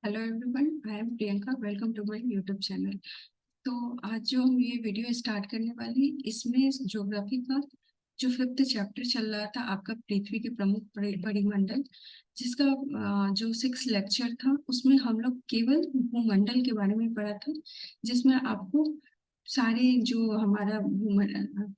Hello everyone, I am Priyanka. Welcome to my YouTube channel. तो आज जो हम ये वीडियो स्टार्ट करने वाले हैं, इसमें ज्योग्राफी का जो फिफ्थ चैप्टर चल रहा था आपका, पृथ्वी के प्रमुख परिमंडल, जिसका जो सिक्स लेक्चर था उसमें हम लोग केवल भूमंडल के बारे में पढ़ा था। जिसमें आपको सारे जो हमारा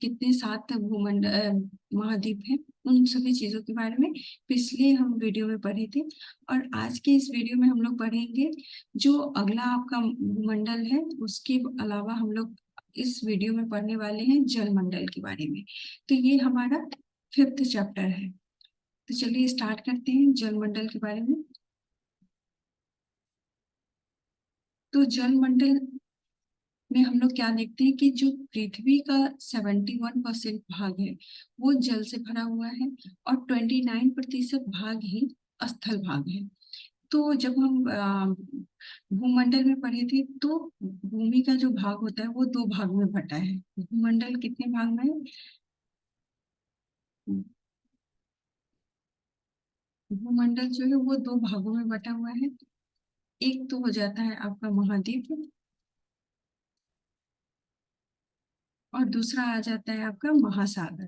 कितने सात भूमंडल महाद्वीप हैं, उन सभी चीजों के बारे में पिछले हम वीडियो में पढ़े थे। और आज के इस वीडियो में हम लोग पढ़ेंगे जो अगला आपका मंडल है। उसके अलावा हम लोग इस वीडियो में पढ़ने वाले हैं जल मंडल के बारे में। तो ये हमारा फिफ्थ चैप्टर है। तो चलिए स्टार्ट करते हैं जल मंडल के बारे में। तो जल मंडल में हम लोग क्या देखते हैं कि जो पृथ्वी का 71% भाग है वो जल से भरा हुआ है, और 29% भाग ही स्थल भाग है। तो जब हम भूमंडल में पढ़े थे तो भूमि का जो भाग होता है वो दो भाग में बटा है। भूमंडल कितने भाग में है? भूमंडल जो है वो दो भागों में बटा हुआ है। एक तो हो जाता है आपका महाद्वीप, और दूसरा आ जाता है आपका महासागर।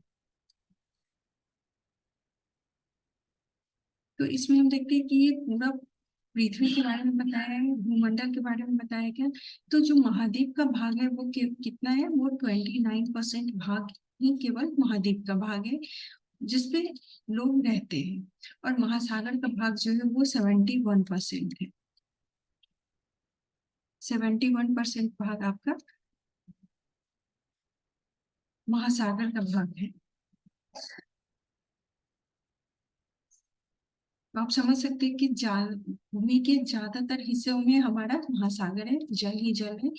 तो इसमें हम देखते हैं कि ये पूरा पृथ्वी के बारे में बताया है, भूमंडल के बारे में बताया गया। तो जो महाद्वीप का भाग है वो कितना है? वो 29% भाग ही केवल महाद्वीप का भाग है, जिसपे लोग रहते हैं। और महासागर का भाग जो है वो 71% है। 71% भाग आपका महासागर का भाग है। तो आप समझ सकते हैं कि जाल भूमि के ज्यादातर हिस्सों में हमारा महासागर है, जल ही जल है।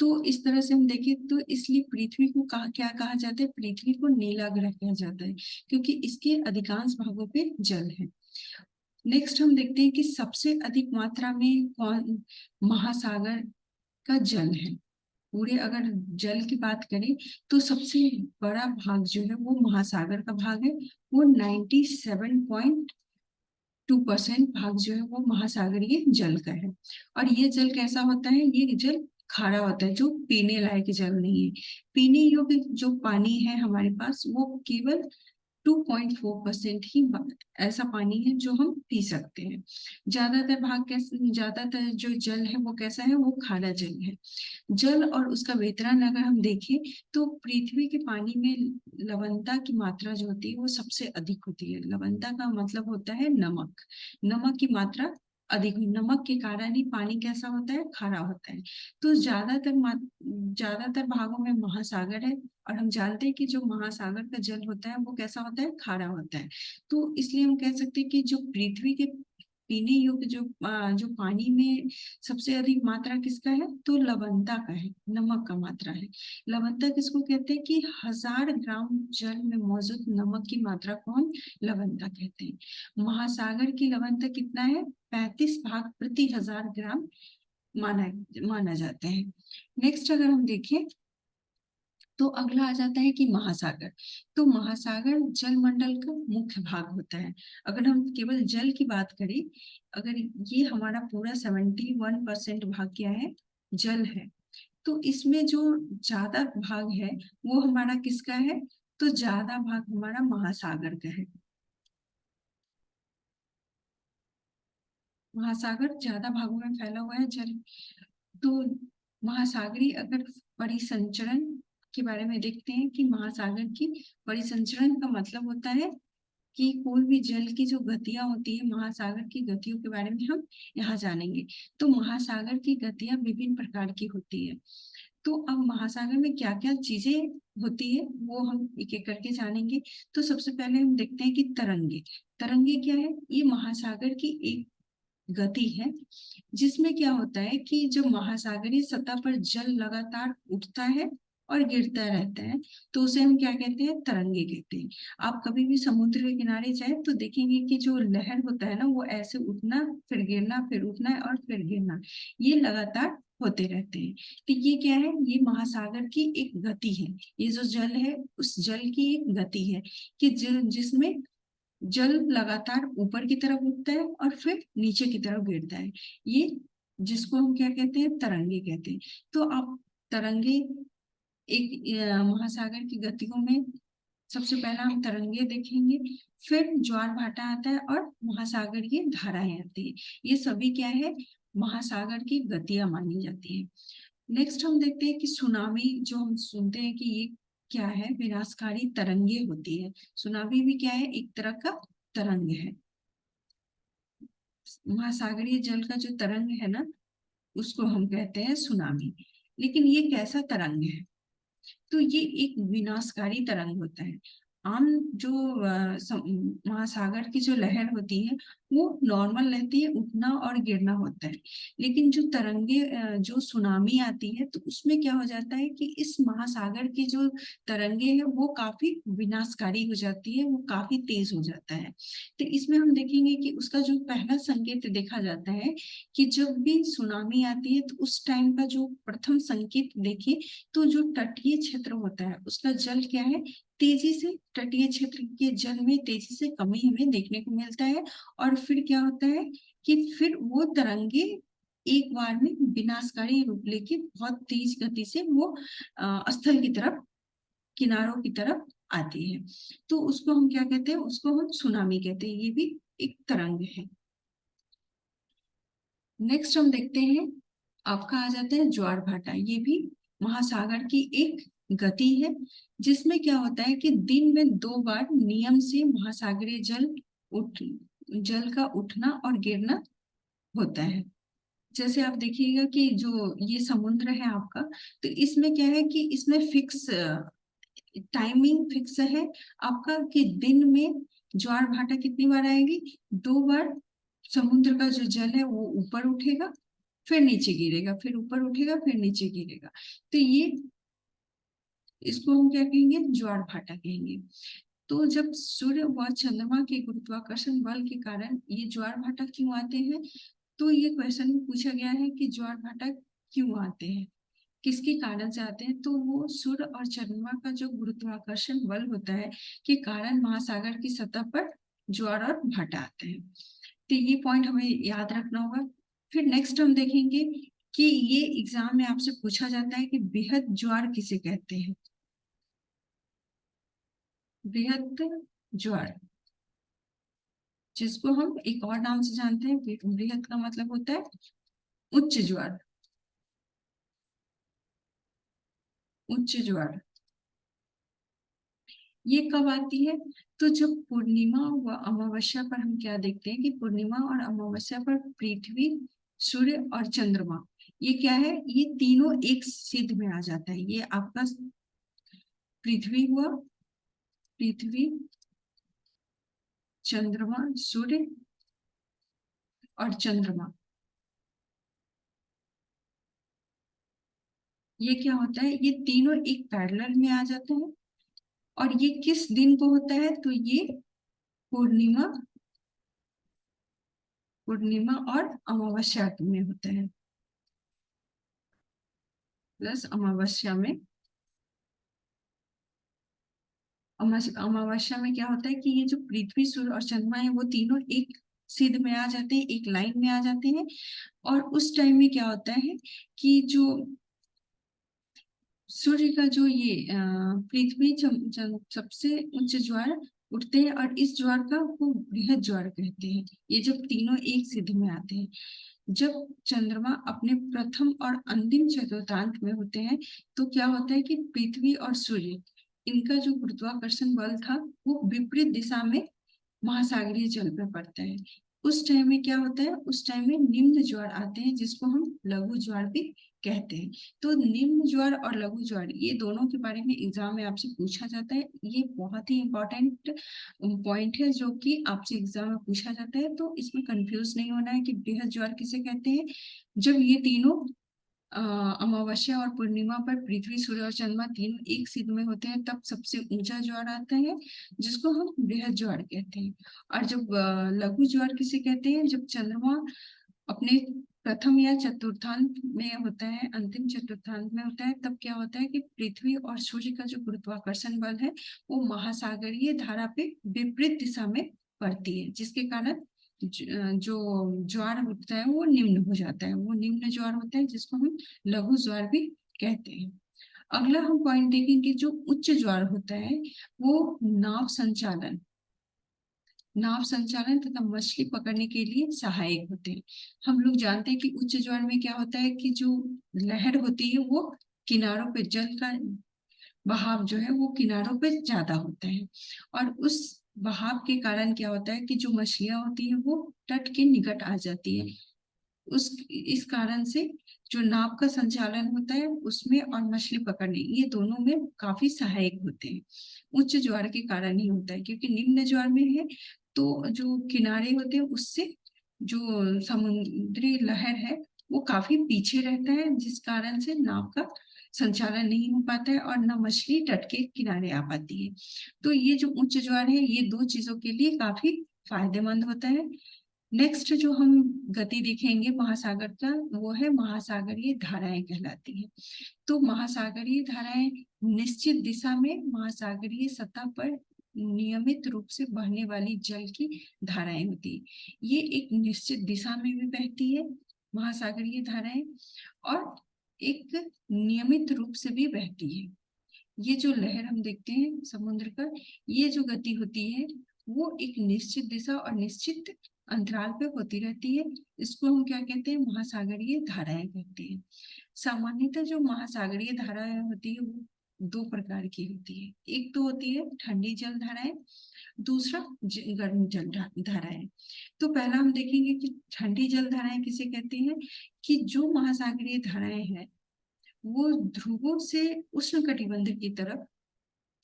तो इस तरह से हम देखें तो इसलिए पृथ्वी को क्या कहा जाता है? पृथ्वी को नीला ग्रह कहा जाता है, क्योंकि इसके अधिकांश भागों पे जल है। नेक्स्ट हम देखते हैं कि सबसे अधिक मात्रा में कौन महासागर का जल है। पूरे अगर जल की बात करें तो सबसे बड़ा भाग जो है वो महासागर का भाग है। वो 97.2% भाग जो है वो महासागरीय जल का है। और ये जल कैसा होता है? ये जल खारा होता है, जो पीने लायक जल नहीं है। पीने योग्य जो पानी है हमारे पास वो केवल 2.4% ही ऐसा पानी है जो हम पी सकते हैं। ज्यादातर भाग कैसे, ज्यादातर जो जल है वो कैसा है? वो खारा जल है। जल और उसका वितरण अगर हम देखें तो पृथ्वी के पानी में लवणता की मात्रा जो होती है वो सबसे अधिक होती है। लवणता का मतलब होता है नमक। नमक की मात्रा अधिक, नमक के कारण ही पानी कैसा होता है? खारा होता है। तो ज्यादातर भागों में महासागर है। और हम जानते हैं कि जो महासागर का जल होता है वो कैसा होता है? खारा होता है। तो इसलिए हम कह सकते हैं कि जो पृथ्वी के पीने योग्य जो पानी में सबसे अधिक मात्रा किसका है? तो लवणता का है, नमक का मात्रा है। लवणता किसको कहते हैं? कि 1000 ग्राम जल में मौजूद नमक की मात्रा को हम लवणता कहते हैं। महासागर की लवणता कितना है? 35 भाग प्रति 1000 ग्राम माना माना जाता है। नेक्स्ट अगर हम देखें तो अगला आ जाता है कि महासागर। तो महासागर जल मंडल का मुख्य भाग होता है। अगर हम केवल जल की बात करें, अगर ये हमारा पूरा 71% भाग क्या है? जल है। तो इसमें जो ज्यादा भाग है वो हमारा किसका है? तो ज्यादा भाग हमारा महासागर का है। महासागर ज्यादा भागों में फैला हुआ है जल। तो महासागरीय अगर परिसंचरण के बारे में देखते हैं कि महासागर की परिसंचरण का मतलब होता है कि कोई भी जल की जो गतियां होती है, महासागर की गतियों के बारे में हम यहाँ जानेंगे। तो महासागर की गतियां विभिन्न प्रकार की होती है। तो अब महासागर में क्या क्या चीजें होती है वो हम एक एक करके जानेंगे। तो सबसे पहले हम देखते हैं कि तरंगे। तरंगे क्या है? ये महासागर की एक गति है, जिसमें क्या होता है कि जो महासागरीय सतह पर जल लगातार उठता है और गिरता रहता है, तो उसे हम क्या कहते हैं? तरंगे कहते हैं। आप कभी भी समुद्र के किनारे जाए तो देखेंगे कि जो लहर होता है ना, वो ऐसे उठना फिर गिरना, फिर उठना और फिर गिरना, ये लगातार होते रहते हैं। तो ये क्या है? ये महासागर की एक गति है। ये जो जल है उस जल की एक गति है कि जिसमें जल लगातार ऊपर की तरफ उठता है और फिर नीचे की तरफ गिरता है। ये जिसको हम क्या कहते हैं, तरंगे कहते हैं। तो अब तरंगे एक महासागर की गतियों में सबसे पहला हम तरंगे देखेंगे, फिर ज्वार भाटा आता है और महासागरीय धाराएं आती है। ये सभी क्या है, महासागर की गतियां मानी जाती है। नेक्स्ट हम देखते हैं कि सुनामी, जो हम सुनते हैं कि ये क्या है, विनाशकारी तरंगे होती है। सुनामी भी क्या है, एक तरह का तरंग है। महासागरीय जल का जो तरंग है ना, उसको हम कहते हैं सुनामी। लेकिन ये कैसा तरंग है, तो ये एक विनाशकारी तरंग होता है। आम जो महासागर की जो लहर होती है वो नॉर्मल रहती है, उठना और गिरना होता है। लेकिन जो तरंगे जो सुनामी आती है, तो उसमें क्या हो जाता है कि इस महासागर की जो तरंगे हैं वो काफी विनाशकारी हो जाती है, वो काफी तेज हो जाता है। तो इसमें हम देखेंगे कि उसका जो पहला संकेत देखा जाता है कि जब भी सुनामी आती है तो उस टाइम का जो प्रथम संकेत देखिए, तो जो तटीय क्षेत्र होता है उसका जल क्या है, तेजी से, तटीय क्षेत्र के जल में तेजी से कमी हमें देखने को मिलता है। और फिर क्या होता है कि फिर वो तरंगे एक बार में विनाशकारी रूप लेके बहुत तेज गति से वो स्थल की तरफ, किनारों की तरफ आती है। तो उसको हम क्या कहते हैं, उसको हम सुनामी कहते हैं। ये भी एक तरंग है। नेक्स्ट हम देखते हैं, आपका आ जाता है ज्वार भाटा। ये भी महासागर की एक गति है, जिसमें क्या होता है कि दिन में 2 बार नियम से महासागरीय जल का उठना और गिरना होता है। जैसे आप देखिएगा कि जो ये समुद्र है आपका, तो इसमें क्या है कि इसमें फिक्स टाइमिंग फिक्स है आपका, कि दिन में ज्वार भाटा कितनी बार आएगी, 2 बार समुद्र का जो जल है वो ऊपर उठेगा, फिर नीचे गिरेगा, फिर ऊपर उठेगा, फिर नीचे गिरेगा। तो ये, इसको हम क्या कहेंगे, ज्वार भाटा कहेंगे। तो जब सूर्य व चंद्रमा के गुरुत्वाकर्षण बल के कारण ये ज्वार भाटा क्यों आते हैं, तो ये क्वेश्चन पूछा गया है कि ज्वार भाटा क्यों आते हैं, किसके कारण से आते हैं। तो वो सूर्य और चंद्रमा का जो गुरुत्वाकर्षण बल होता है के कारण महासागर की सतह पर ज्वार और भाटा आते हैं। तो ये पॉइंट हमें याद रखना होगा। फिर नेक्स्ट हम देखेंगे कि ये एग्जाम में आपसे पूछा जाता है कि बेहद ज्वार किसे कहते हैं। बेहद ज्वार, जिसको हम एक और नाम से जानते हैं, बृहद का मतलब होता है उच्च ज्वार। उच्च ज्वार ये कब आती है, तो जब पूर्णिमा व अमावस्या पर हम क्या देखते हैं कि पूर्णिमा और अमावस्या पर पृथ्वी, सूर्य और चंद्रमा, ये क्या है, ये तीनों एक सिद्ध में आ जाता है। ये आपका पृथ्वी हुआ, पृथ्वी, चंद्रमा, सूर्य और चंद्रमा, ये क्या होता है, ये तीनों एक पैरेलल में आ जाते हैं। और ये किस दिन को होता है, तो ये पूर्णिमा, पूर्णिमा और अमावस्या में होता है, प्लस अमावस्या में। अमावस्या में क्या होता है कि ये जो पृथ्वी, सूर्य और चंद्रमा है वो तीनों एक सिद्ध में आ जाते हैं, एक लाइन में आ जाते हैं। और उस टाइम में क्या होता है कि जो सूर्य का जो ये पृथ्वी सबसे उच्च ज्वार उठते हैं, और इस ज्वार का वो बृहद ज्वार कहते हैं। ये जब तीनों एक सिद्ध में आते हैं, जब चंद्रमा अपने प्रथम और अंतिम चतुर्थांश में होते हैं, तो क्या होता है कि पृथ्वी और सूर्य, इनका जो गुरुत्वाकर्षण बल था वो विपरीत दिशा में महासागरीय जल पे पड़ता है। उस टाइम में क्या होता है, उस टाइम में निम्न ज्वार आते हैं, जिसको हम लघु ज्वार भी कहते हैं। तो निम्न ज्वार और लघु ज्वार ये दोनों के बारे में एग्जाम में आपसे पूछा जाता है। ये बहुत ही इंपॉर्टेंट पॉइंट है जो कि आपसे एग्जाम में पूछा जाता है। तो इसमें कंफ्यूज नहीं होना है कि बृहद ज्वार किसे कहते हैं। जब ये तीनों अमावस्या और पूर्णिमा पर पृथ्वी, सूर्य और चंद्रमा तीनों एक सिद्ध में होते हैं, तब सबसे ऊंचा ज्वार आता है, जिसको हम बृहद ज्वार कहते हैं। और जब लघु ज्वार किसे कहते हैं, जब चंद्रमा अपने प्रथम या चतुर्थांश में होता है, अंतिम चतुर्थांश में होता है, तब क्या होता है कि पृथ्वी और सूर्य का जो गुरुत्वाकर्षण बल है वो महासागरीय धारा पे विपरीत दिशा में पड़ती है, जिसके कारण जो ज्वार होता है वो निम्न हो जाता है, वो निम्न ज्वार होता है जिसको हम लघु ज्वार भी कहते हैं। अगला हम पॉइंट देखेंगे, जो उच्च ज्वार होता है वो नाव संचालन तथा मछली पकड़ने के लिए सहायक होते हैं। हम लोग जानते हैं कि उच्च ज्वार में क्या होता है कि जो लहर होती है वो किनारों पे, जल का बहाव जो है वो किनारों पे ज्यादा होता है, और उस बहाव के कारण क्या होता है कि जो मछलियां होती है वो तट के निकट आ जाती है। उस इस कारण से जो नाव का संचालन होता है उसमें और मछली पकड़ने, ये दोनों में काफी सहायक होते हैं। उच्च ज्वार के कारण ही होता है, क्योंकि निम्न ज्वार में है तो जो किनारे होते हैं उससे जो समुद्री लहर है वो काफी पीछे रहता है, जिस कारण से नाव का संचालन नहीं हो पाता है और न मछली तट के किनारे आ पाती है। तो ये जो उच्च ज्वार है ये दो चीजों के लिए काफी फायदेमंद होता है। नेक्स्ट जो हम गति देखेंगे महासागर का, वो है महासागरीय धाराएं कहलाती है। तो महासागरीय धाराएं निश्चित दिशा में महासागरीय सतह पर नियमित रूप से बहने वाली जल की धाराएं होती है। ये एक निश्चित दिशा में भी बहती है महासागरीय धाराएं, और एक नियमित रूप से भी बहती है। ये जो लहर हम देखते हैं समुद्र का, ये जो गति होती है वो एक निश्चित दिशा और निश्चित अंतराल पे होती रहती है। इसको हम क्या कहते हैं, महासागरीय धाराएं कहते हैं। सामान्यतः जो महासागरीय धाराएं होती है वो दो प्रकार की होती है। एक तो होती है ठंडी जल धाराएं, दूसरा गर्म जल धाराएं। तो पहला हम देखेंगे कि ठंडी जल धाराएं किसे कहते हैं, कि जो महासागरीय धाराएं हैं वो ध्रुवों से उष्ण कटिबंध की तरफ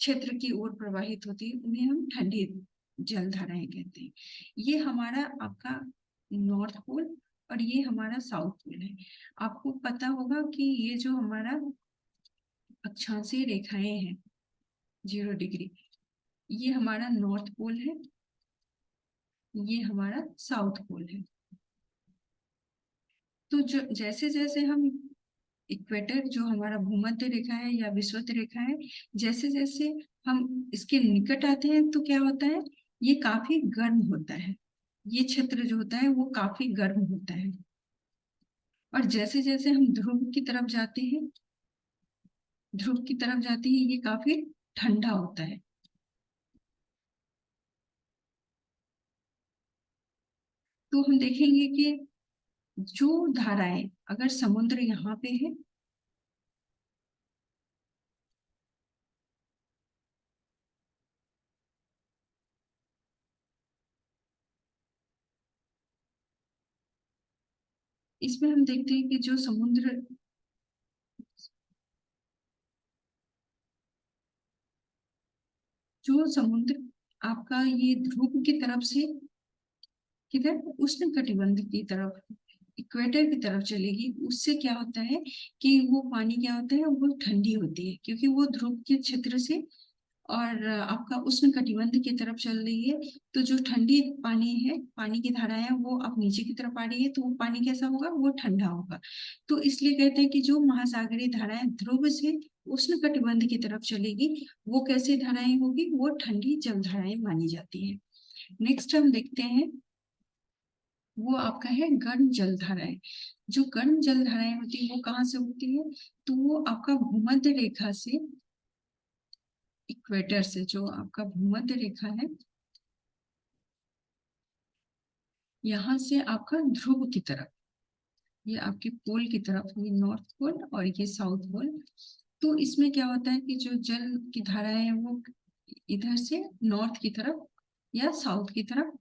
क्षेत्र की ओर प्रवाहित होती है, उन्हें हम ठंडी जल धाराएं कहते हैं। ये हमारा आपका नॉर्थ पोल और ये हमारा साउथ पोल है। आपको पता होगा कि ये जो हमारा अक्षांशीय रेखाएं हैं 0 डिग्री, ये हमारा नॉर्थ पोल है, ये हमारा साउथ पोल है। तो जो जैसे जैसे हम इक्वेटर जो हमारा भूमध्य रेखा है या विषुवत रेखा है, जैसे जैसे हम इसके निकट आते हैं तो क्या होता है, ये काफी गर्म होता है, ये क्षेत्र जो होता है वो काफी गर्म होता है। और जैसे जैसे हम ध्रुव की तरफ जाते हैं ये काफी ठंडा होता है। तो हम देखेंगे कि जो धाराएं, अगर समुद्र यहाँ पे है, इसमें हम देखते हैं कि जो समुद्र आपका ये ध्रुव की तरफ से किधर, उष्ण कटिबंध की तरफ, इक्वेटर की तरफ चलेगी, उससे क्या होता है कि वो पानी क्या होता है वो ठंडी होती है, क्योंकि वो ध्रुव के क्षेत्र से और आपका उष्ण कटिबंध की तरफ चल रही है। तो जो ठंडी पानी है, पानी की धारा है वो अब नीचे की तरफ आ रही है, तो वो पानी कैसा होगा, वो ठंडा होगा। तो इसलिए कहते हैं कि जो महासागरीय धाराएं ध्रुव से उष्ण कटिबंध की तरफ चलेगी वो कैसी धाराएं होगी, वो ठंडी जल धाराएं मानी जाती है। नेक्स्ट हम देखते हैं, वो आपका है गर्म जल धाराएं। जो गर्म जल धाराएं होती है वो कहाँ से होती है, तो वो आपका भूमध्य रेखा से, इक्वेटर से, जो आपका भूमध्य रेखा है यहाँ से आपका ध्रुव की तरफ, ये आपके पोल की तरफ, ये नॉर्थ पोल और ये साउथ पोल। तो इसमें क्या होता है कि जो जल की धाराएं है वो इधर से नॉर्थ की तरफ या साउथ की तरफ,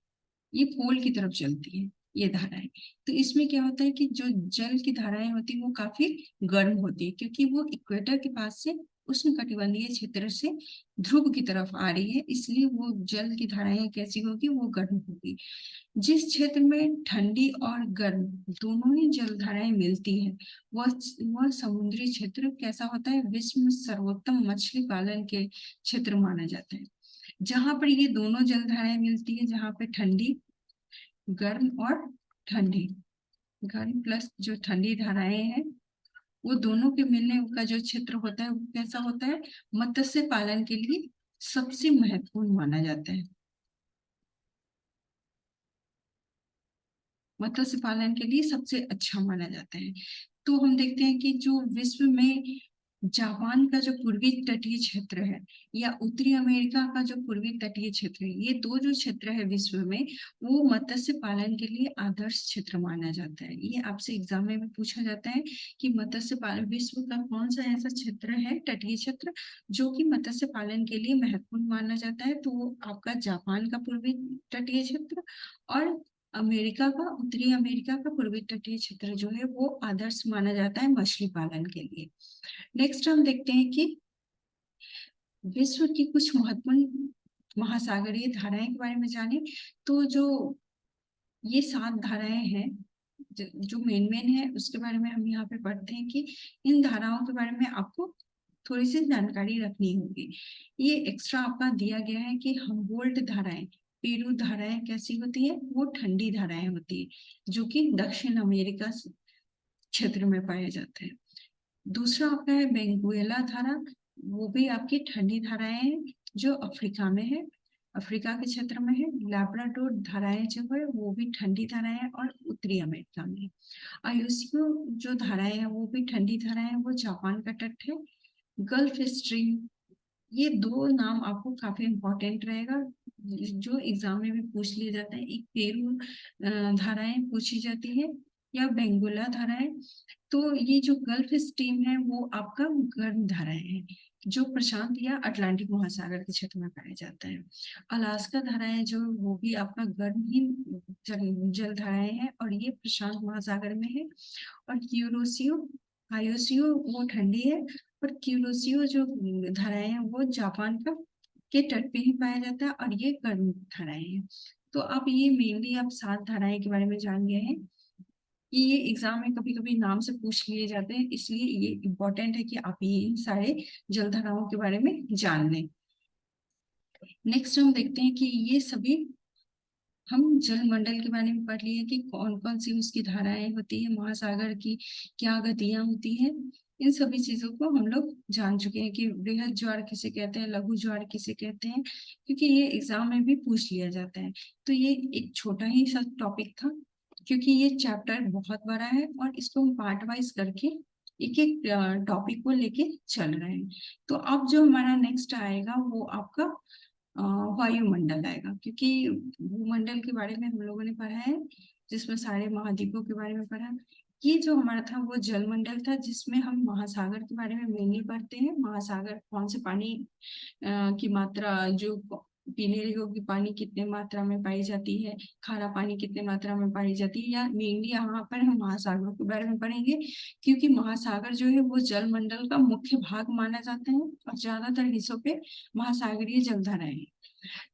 ये पोल की तरफ चलती है ये धाराएं। तो इसमें क्या होता है कि जो जल की धाराएं होती है वो काफी गर्म होती है, क्योंकि वो इक्वेटर के पास से उष्ण कटिबंधीय क्षेत्र से ध्रुव की तरफ आ रही है, इसलिए वो जल की धाराएं कैसी होगी, वो गर्म होगी। जिस क्षेत्र में ठंडी और गर्म दोनों ही जलधाराएं मिलती हैं, वह समुद्री क्षेत्र कैसा होता है, विश्व में सर्वोत्तम मछली पालन के क्षेत्र माना जाता है। जहां पर ये दोनों जलधाराएं मिलती है, जहां पे ठंडी गर्म और ठंडी, गर्म प्लस जो ठंडी धाराएं हैं, वो दोनों के मिलने का जो क्षेत्र होता है वो कैसा होता है, मत्स्य पालन के लिए सबसे महत्वपूर्ण माना जाता है। मत्स्य पालन के लिए सबसे अच्छा माना जाता है। तो हम देखते हैं कि जो विश्व में जापान का जो पूर्वी तटीय क्षेत्र है या उत्तरी अमेरिका का जो पूर्वी तटीय क्षेत्र है, ये दो जो क्षेत्र है विश्व में, वो मत्स्य पालन के लिए आदर्श क्षेत्र माना जाता है। ये आपसे एग्जाम में भी पूछा जाता है कि मत्स्य पालन विश्व का कौन सा ऐसा क्षेत्र है, तटीय क्षेत्र, जो कि मत्स्य पालन के लिए महत्वपूर्ण माना जाता है। तो वो आपका जापान का पूर्वी तटीय क्षेत्र और अमेरिका का, उत्तरी अमेरिका का पूर्वी तटीय क्षेत्र जो है वो आदर्श माना जाता है मछली पालन के लिए। नेक्स्ट हम देखते हैं कि विश्व की कुछ महत्वपूर्ण महासागरीय धाराएं के बारे में जाने। तो जो ये 7 धाराएं हैं जो मेन मेन है, उसके बारे में हम यहाँ पे पढ़ते हैं कि इन धाराओं के बारे में आपको थोड़ी सी जानकारी रखनी होगी। ये एक्स्ट्रा आपका दिया गया है कि हम्बोल्ट धाराएं, पेरू धाराएं कैसी होती है, वो ठंडी धाराएं होती है जो कि दक्षिण अमेरिका क्षेत्र में पाया जाता है। दूसरा आपका है बेंगुएला धारा, वो भी आपकी ठंडी धाराएं हैं जो अफ्रीका में है, अफ्रीका के क्षेत्र में है। लैब्राडोर धाराएं जो है वो भी ठंडी धाराएं हैं और उत्तरी अमेरिका में। आयुसियो जो धाराएं हैं वो भी ठंडी धाराएं हैं, वो जापान का तट है। गल्फ स्ट्रीम, ये दो नाम आपको काफी इंपॉर्टेंट रहेगा, जो एग्जाम में भी पूछ लिए जाते हैं। एक पेरू धाराएं पूछी जाती है या बेंगुला धाराएं। तो ये जो गल्फ स्ट्रीम है वो आपका गर्म धाराएं है जो प्रशांत या अटलांटिक महासागर के क्षेत्र में पाया जाता है। अलास्का धाराएं जो वो भी आपका गर्म ही जल धाराएं हैं और ये प्रशांत महासागर में है। और क्यूरोसियो आयोसियो वो ठंडी है और क्यूरोसियो जो धाराएं हैं वो जापान का के तट पे ही पाया जाता है और ये गर्म धाराएं हैं। तो आप ये मेनली आप 7 धाराएं के बारे में जान गए हैं कि ये एग्जाम में कभी कभी नाम से पूछ लिए जाते हैं, इसलिए ये इम्पोर्टेंट है कि आप ये सारे जलधाराओं के बारे में जान लें। नेक्स्ट हम देखते हैं कि ये सभी हम जलमंडल के बारे में पढ़ लिए कि कौन कौन सी उसकी धाराएं होती है, महासागर की क्या गतियां होती हैं। इन सभी चीजों को हम लोग जान चुके हैं कि बृहद ज्वार किसे कहते हैं, लघु ज्वार किसे कहते हैं, क्योंकि ये एग्जाम में भी पूछ लिया जाता है। तो ये एक छोटा ही सा टॉपिक था, क्योंकि ये चैप्टर बहुत बड़ा है और इसको हम पार्ट वाइज करके एक एक टॉपिक को लेके चल रहे हैं। तो अब जो हमारा नेक्स्ट आएगा वो आपका वायुमंडल आएगा, क्योंकि भूमंडल के बारे में हम लोगों ने पढ़ा है जिसमें सारे महाद्वीपों के बारे में पढ़ा। ये जो हमारा था वो जलमंडल था जिसमें हम महासागर के बारे में मेनली पढ़ते हैं। महासागर कौन से पानी की मात्रा, जो पीने योग्य पानी कितने मात्रा में पाई जाती है, खारा पानी कितने मात्रा में पाई जाती है, या मेनली यहाँ पर हम महासागरों के बारे में पढ़ेंगे, क्योंकि महासागर जो है वो जलमंडल का मुख्य भाग माना जाता है और ज्यादातर हिस्सों पे महासागरीय जलधाराएं हैं।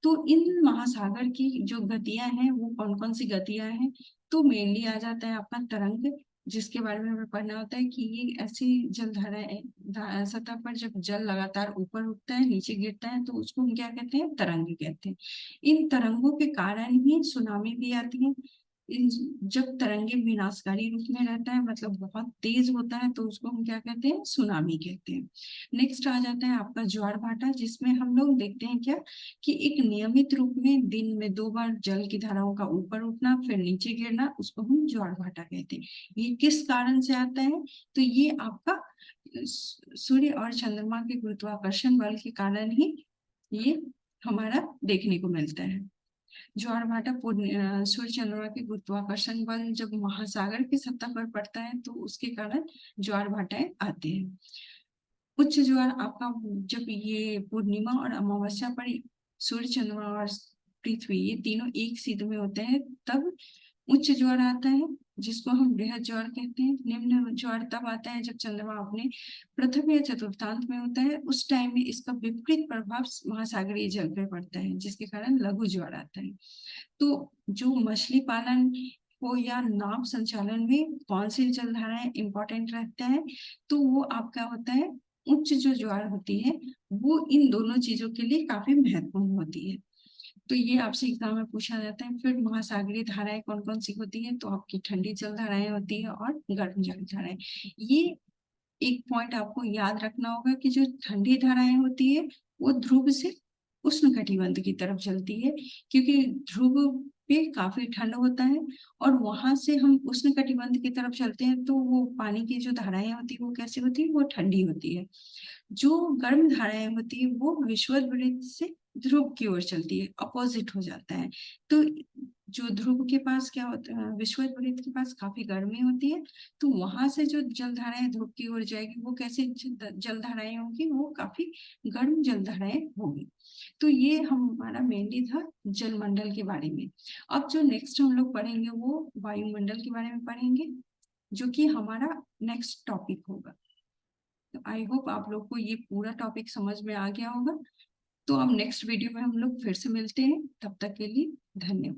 तो इन महासागर की जो गतियां हैं वो कौन कौन सी गतियां हैं, तो मेनली आ जाता है आपका तरंग, जिसके बारे में हमें पढ़ना होता है कि ये ऐसी जलधारा सतह पर जब जल लगातार ऊपर उठता है नीचे गिरता है तो उसको हम क्या कहते हैं, तरंग कहते हैं। इन तरंगों के कारण ही सुनामी भी आती है। इन जब तरंगे विनाशकारी रूप में रहता है, मतलब बहुत तेज होता है, तो उसको हम क्या कहते हैं, सुनामी कहते हैं। नेक्स्ट आ जाता है आपका ज्वार भाटा, जिसमें हम लोग देखते हैं क्या कि एक नियमित रूप में दिन में 2 बार जल की धाराओं का ऊपर उठना फिर नीचे गिरना, उसको हम ज्वार भाटा कहते हैं। ये किस कारण से आता है, तो ये आपका सूर्य और चंद्रमा के गुरुत्वाकर्षण बल के कारण ही ये हमारा देखने को मिलता है। ज्वार भाटा सूर्य चंद्रमा के गुरुत्वाकर्षण बल जब महासागर की सतह पर पड़ता है तो उसके कारण ज्वार भाटाएं आते हैं। उच्च ज्वार आपका जब ये पूर्णिमा और अमावस्या पर सूर्य चंद्रमा और पृथ्वी ये तीनों एक सिद्ध में होते हैं तब उच्च ज्वार आता है, जिसको हम बृहद ज्वार कहते हैं। निम्न ज्वार तब आता है जब चंद्रमा अपने प्रथम या चतुर्थांत में होता है, उस टाइम में इसका विपरीत प्रभाव महासागरीय जल पर पड़ता है, जिसके कारण लघु ज्वार आता है। तो जो मछली पालन हो या नाव संचालन में कौन सी जलधाराएं इंपॉर्टेंट रहता है, तो वो आपका होता है उच्च जो ज्वार होती है वो इन दोनों चीजों के लिए काफी महत्वपूर्ण होती है। तो ये आपसे एग्जाम में पूछा जाता है। फिर महासागरीय धाराएं कौन कौन सी होती है, तो आपकी ठंडी जल धाराएं होती है और गर्म जल धाराएं। ये एक पॉइंट आपको याद रखना होगा कि जो ठंडी धाराएं होती है वो ध्रुव से उष्ण कटिबंध की तरफ चलती है, क्योंकि ध्रुव पे काफी ठंड होता है, और वहां से हम उष्ण कटिबंध की तरफ चलते हैं तो वो पानी की जो धाराएं होती है वो कैसी होती है, वो ठंडी होती है। जो गर्म धाराएं होती है वो विषुववृत्त से ध्रुव की ओर चलती है, अपोजिट हो जाता है। तो जो ध्रुव के पास क्या होता है, विषुववृत्त के पास काफी गर्मी होती है, तो वहां से जो जल धाराएं ध्रुव की ओर जाएगी वो कैसी जल धाराएं होगी, वो काफी गर्म जल धाराएं होगी। तो ये हमारा मेनली था जलमंडल के बारे में। अब जो नेक्स्ट हम लोग पढ़ेंगे वो वायुमंडल के बारे में पढ़ेंगे, जो कि हमारा नेक्स्ट टॉपिक होगा। तो आई होप आप लोग को ये पूरा टॉपिक समझ में आ गया होगा। तो अब नेक्स्ट वीडियो में हम लोग फिर से मिलते हैं, तब तक के लिए धन्यवाद।